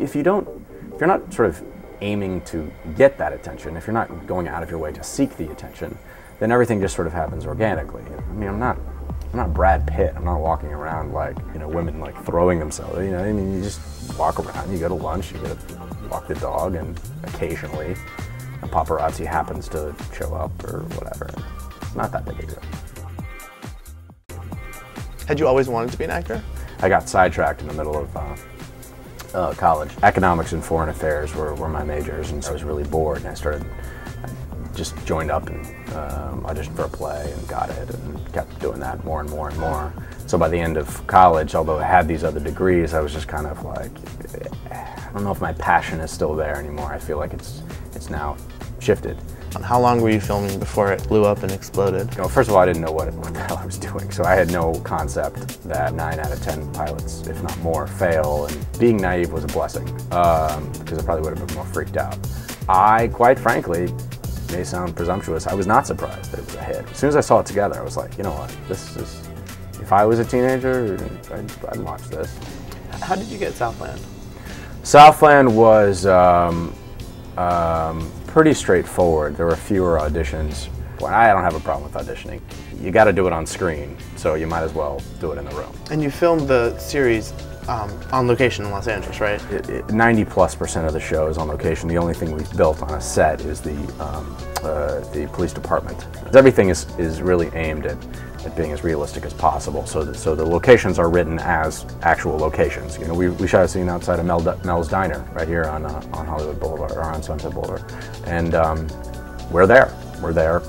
if you're not sort of aiming to get that attention, if you're not going out of your way to seek the attention, then everything just sort of happens organically. I mean, I'm not Brad Pitt. I'm not walking around like, you know, women like throwing themselves. You know, I mean, you just walk around, you go to lunch, you go to walk the dog, and occasionally a paparazzi happens to show up or whatever. It's not that big a deal. Had you always wanted to be an actor? I got sidetracked in the middle of college. Economics and foreign affairs were my majors, and so I was really bored, and I just joined up and auditioned for a play and got it, and kept doing that more and more and more. So by the end of college, although I had these other degrees, I was just kind of like, I don't know if my passion is still there anymore. I feel like it's now shifted. How long were you filming before it blew up and exploded? You know, first of all, I didn't know what the hell I was doing, so I had no concept that 9 out of 10 pilots, if not more, fail, and being naive was a blessing, because I probably would have been more freaked out. I, quite frankly, may sound presumptuous, I was not surprised that it was a hit. As soon as I saw it together, I was like, you know what, this is, if I was a teenager, I'd watch this. How did you get Southland? Southland was pretty straightforward. There were fewer auditions. Well, I don't have a problem with auditioning. You got to do it on screen, so you might as well do it in the room. And you filmed the series on location in Los Angeles, right? 90+% of the show is on location. The only thing we've built on a set is the police department. Everything is really aimed at being as realistic as possible. So the locations are written as actual locations. You know, we shot a scene outside of Mel's Diner right here on Hollywood Boulevard, or on Sunset Boulevard, and we're there. We're there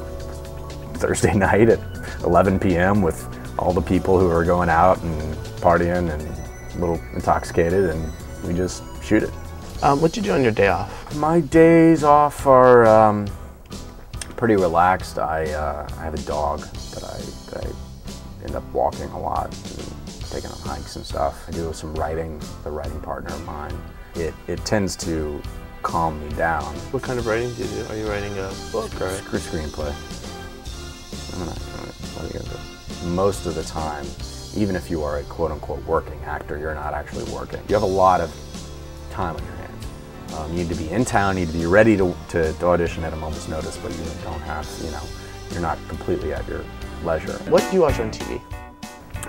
Thursday night at 11 p.m. with all the people who are going out and partying and a little intoxicated, and we just shoot it. What do you do on your day off? My days off are pretty relaxed. I have a dog that I end up walking a lot, and taking on hikes and stuff. I do some writing with a writing partner of mine. It tends to calm me down. What kind of writing do you do? Are you writing a book or a screenplay? What are you gonna do? Most of the time, even if you are a quote-unquote working actor, you're not actually working. You have a lot of time on your hands. You need to be in town, you need to be ready to audition at a moment's notice, but you don't have, you know, you're not completely at your leisure. What do you watch on TV?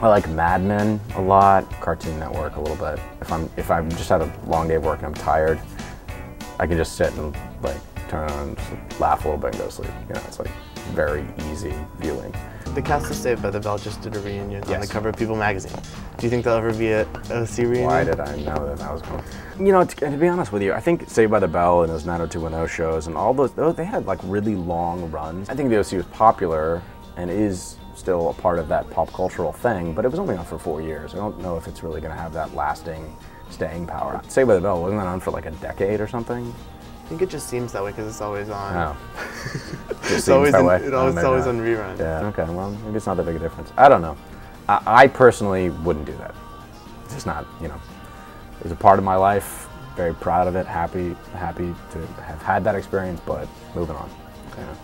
I like Mad Men a lot, Cartoon Network a little bit. If I'm just had a long day of work and I'm tired, I can just sit and like turn on and just laugh a little bit and go to sleep. You know, it's like very easy viewing. The cast of Saved by the Bell just did a reunion on the Yes. cover of People magazine. Do you think there'll ever be a OC reunion? Why did I know that was going? You know, to be honest with you, I think Saved by the Bell and those 90210 shows and all those, they had like really long runs. I think the OC was popular and is still a part of that pop cultural thing, but it was only on for 4 years. I don't know if it's really going to have that lasting staying power. Saved by the Bell, wasn't that on for like a decade or something? I think it just seems that way because it's always on. Oh. It's always on rerun. Yeah, okay, well, maybe it's not that big a difference. I don't know. I personally wouldn't do that. It's just not, you know, it was a part of my life, very proud of it, happy to have had that experience, but moving on. Yeah.